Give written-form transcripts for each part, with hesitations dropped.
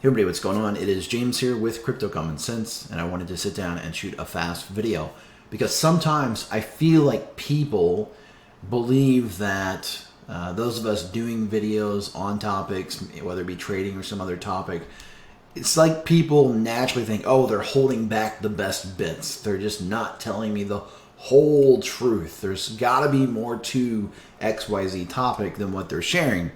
Hey everybody, what's going on? It is James here with Crypto Common Sense, and I wanted to sit down and shoot a fast video because sometimes I feel like people believe that those of us doing videos on topics, whether it be trading or some other topic, it's like people naturally think, oh, they're holding back the best bits. They're just not telling me the whole truth. There's got to be more to XYZ topic than what they're sharing.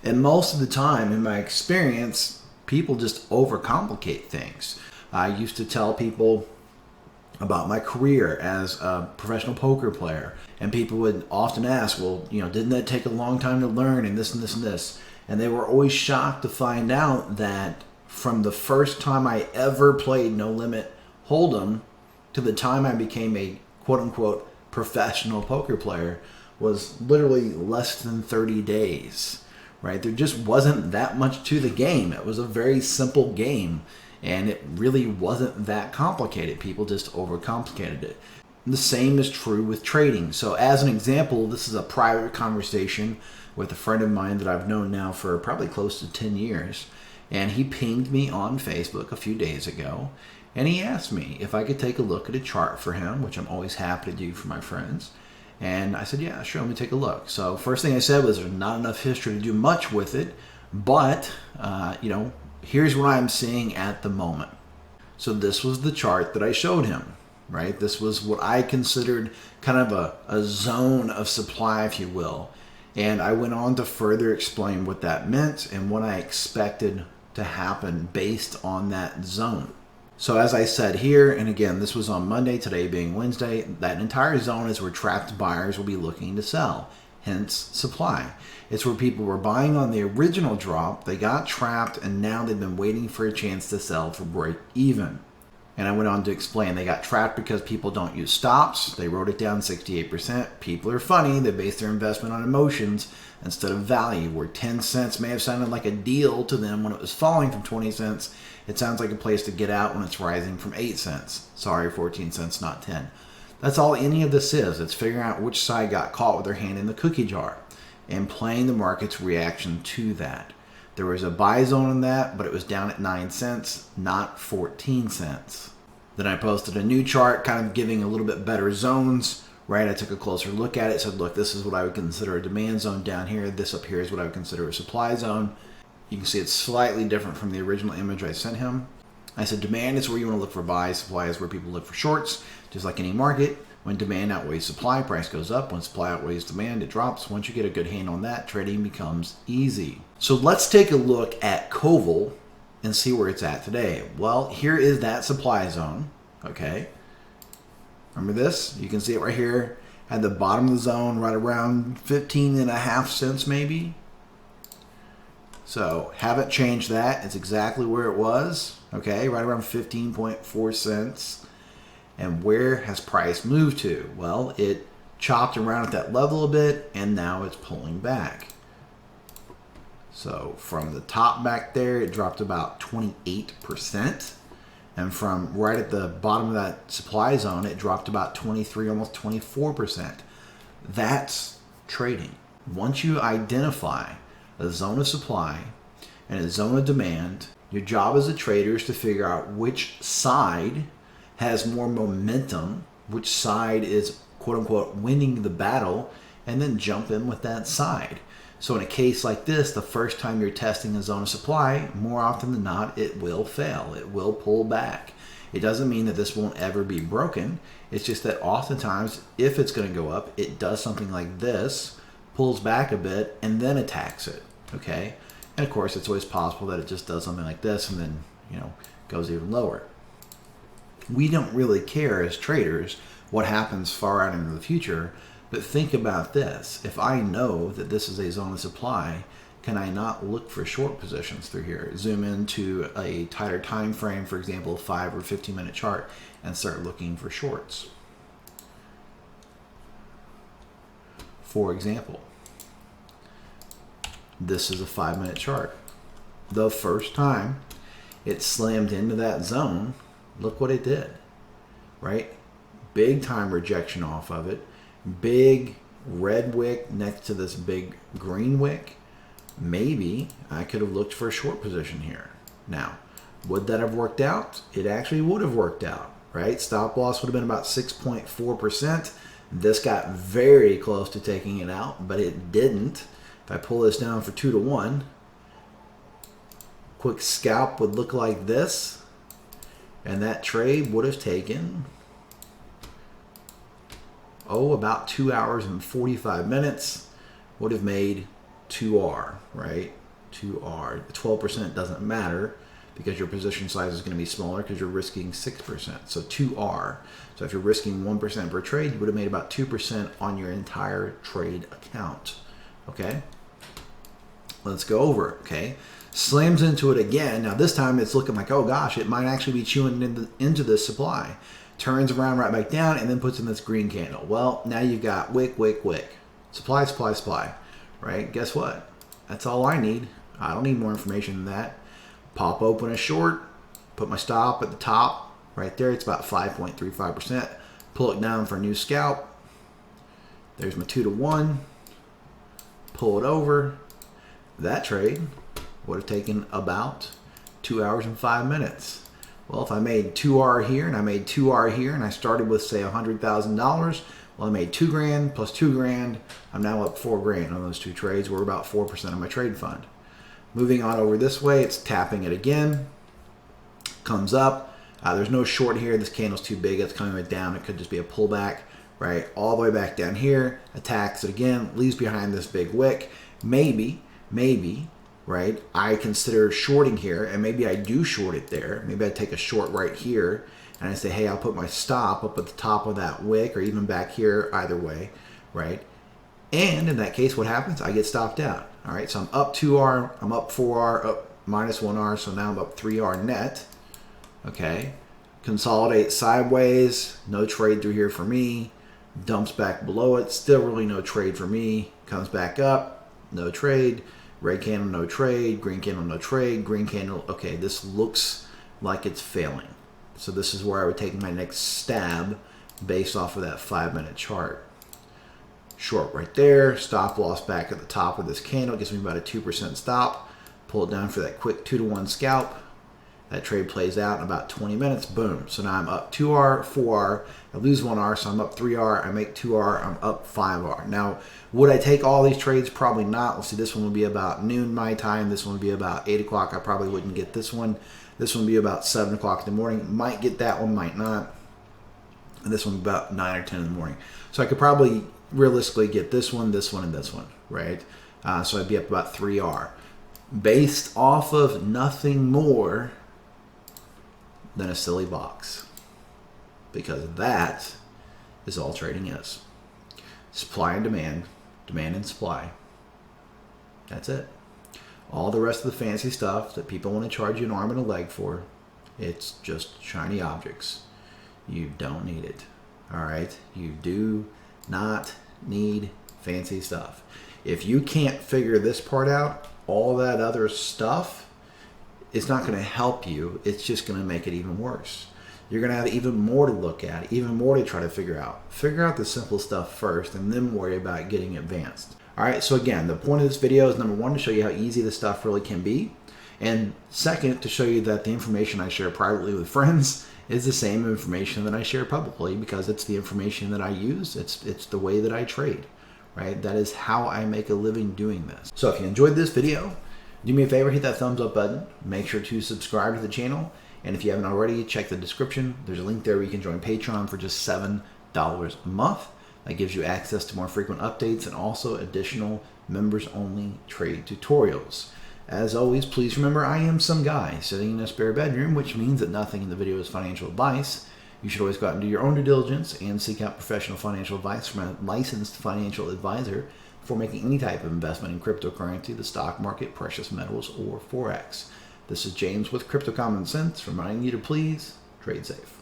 And most of the time, in my experience, people just overcomplicate things. I used to tell people about my career as a professional poker player, and people would often ask, well, didn't that take a long time to learn, and this and this and this? And they were always shocked to find out that from the first time I ever played No Limit Hold'em to the time I became a quote-unquote professional poker player was literally less than 30 days. Right? There just wasn't that much to the game. It was a very simple game, and it really wasn't that complicated. People just overcomplicated it. The same is true with trading. So as an example, this is a private conversation with a friend of mine that I've known now for probably close to 10 years. And he pinged me on Facebook a few days ago, and he asked me if I could take a look at a chart for him, which I'm always happy to do for my friends. And I said, yeah, sure, let me take a look. So first thing I said was there's not enough history to do much with it, but, here's what I'm seeing at the moment. So this was the chart that I showed him, right? This was what I considered kind of a zone of supply, if you will. And I went on to further explain what that meant and what I expected to happen based on that zone. So as I said here, and again, this was on Monday, today being Wednesday, that entire zone is where trapped buyers will be looking to sell, hence supply. It's where people were buying on the original drop, they got trapped, and now they've been waiting for a chance to sell for break even. And I went on to explain they got trapped because people don't use stops. They wrote it down 68%. People are funny. They base their investment on emotions instead of value. Where 10 cents may have sounded like a deal to them when it was falling from 20 cents, it sounds like a place to get out when it's rising from 8 cents. Sorry, 14 cents, not 10. That's all any of this is. It's figuring out which side got caught with their hand in the cookie jar and playing the market's reaction to that. There was a buy zone in that, but it was down at 9 cents, not 14 cents. Then I posted a new chart kind of giving a little bit better zones, right? I took a closer look at it, said, look, this is what I would consider a demand zone down here. This up here is what I would consider a supply zone. You can see it's slightly different from the original image I sent him. I said demand is where you want to look for buys, supply is where people look for shorts, just like any market. When demand outweighs supply, price goes up. When supply outweighs demand, it drops. Once you get a good handle on that, trading becomes easy. So let's take a look at Koval and see where it's at today. Well, here is that supply zone, okay? Remember this? You can see it right here at the bottom of the zone, right around 15.5 cents maybe. So haven't changed that. It's exactly where it was, okay? Right around 15.4 cents. And where has price moved to? Well, it chopped around at that level a bit, and now it's pulling back. So from the top back there, it dropped about 28%. And from right at the bottom of that supply zone, it dropped about 23, almost 24%. That's trading. Once you identify a zone of supply and a zone of demand, your job as a trader is to figure out which side has more momentum, which side is quote-unquote winning the battle, and then jump in with that side. So in a case like this, the first time you're testing a zone of supply, more often than not, it will fail. It will pull back. It doesn't mean that this won't ever be broken. It's just that oftentimes, if it's going to go up, it does something like this, pulls back a bit, and then attacks it, okay? And of course, it's always possible that it just does something like this and then, goes even lower. We don't really care as traders what happens far out into the future, but think about this. If I know that this is a zone of supply, can I not look for short positions through here? Zoom into a tighter time frame, for example, 5 or 15-minute chart, and start looking for shorts. For example, this is a 5-minute chart. The first time it slammed into that zone, look what it did, right? Big time rejection off of it. Big red wick next to this big green wick. Maybe I could have looked for a short position here. Now, would that have worked out? It actually would have worked out, right? Stop loss would have been about 6.4%. This got very close to taking it out, but it didn't. If I pull this down for 2 to 1, quick scalp would look like this, and that trade would have taken, about 2 hours and 45 minutes, would have made 2R, right? 2R. 12% doesn't matter because your position size is going to be smaller because you're risking 6%. So 2R. So if you're risking 1% per trade, you would have made about 2% on your entire trade account. Okay? Let's go over it, okay? Slams into it again. Now this time it's looking like, oh gosh, it might actually be chewing into this supply. Turns around right back down and then puts in this green candle. Well, now you've got wick, wick, wick. Supply, supply, supply. Right? Guess what? That's all I need. I don't need more information than that. Pop open a short, put my stop at the top. Right there, it's about 5.35%. Pull it down for a new scalp. There's my 2 to 1. Pull it over. That trade would have taken about 2 hours and 5 minutes. Well, if I made 2R here and I made 2R here and I started with, say, $100,000, well, I made 2 grand plus 2 grand. I'm now up 4 grand on those two trades. We're about 4% of my trade fund. Moving on over this way, it's tapping it again. Comes up. There's no short here. This candle's too big. It's coming right down. It could just be a pullback, right? All the way back down here. Attacks it again. Leaves behind this big wick. Maybe, right? I consider shorting here, and maybe I do short it there. Maybe I take a short right here, and I say, hey, I'll put my stop up at the top of that wick, or even back here, either way, right? And in that case, what happens? I get stopped out. All right, so I'm up 2R, I'm up 4R, up minus 1R, so now I'm up 3R net. Okay, consolidate sideways, no trade through here for me. Dumps back below it, still really no trade for me. Comes back up, no trade. Red candle, no trade. Green candle, no trade. Green candle, okay, this looks like it's failing. So this is where I would take my next stab based off of that 5-minute chart. Short right there, stop loss back at the top of this candle, gives me about a 2% stop. Pull it down for that quick 2 to 1 scalp. That trade plays out in about 20 minutes, boom. So now I'm up 2R, 4R, I lose 1R, so I'm up 3R, I make 2R, I'm up 5R. Now, would I take all these trades? Probably not. Let's see, this one will be about noon my time, this one will be about 8 o'clock, I probably wouldn't get this one. This one will be about 7 o'clock in the morning, might get that one, might not. And this one about 9 or 10 in the morning. So I could probably realistically get this one, and this one, right? So I'd be up about 3R. Based off of nothing more than a silly box. Because that is all trading is. Supply and demand, demand and supply. That's it. All the rest of the fancy stuff that people want to charge you an arm and a leg for, it's just shiny objects. You don't need it. All right? You do not need fancy stuff. If you can't figure this part out, all that other stuff is not going to help you. It's just going to make it even worse. You're going to have even more to look at, even more to try to figure out. Figure out the simple stuff first and then worry about getting advanced. All right, so again, the point of this video is, number one, to show you how easy this stuff really can be. And second, to show you that the information I share privately with friends is the same information that I share publicly, because it's the information that I use. It's the way that I trade, right? That is how I make a living doing this. So if you enjoyed this video, do me a favor, hit that thumbs up button. Make sure to subscribe to the channel. And if you haven't already, check the description. There's a link there where you can join Patreon for just $7 a month. That gives you access to more frequent updates and also additional members-only trade tutorials. As always, please remember, I am some guy sitting in a spare bedroom, which means that nothing in the video is financial advice. You should always go out and do your own due diligence and seek out professional financial advice from a licensed financial advisor before making any type of investment in cryptocurrency, the stock market, precious metals, or Forex. This is James with Crypto Common Sense, reminding you to please trade safe.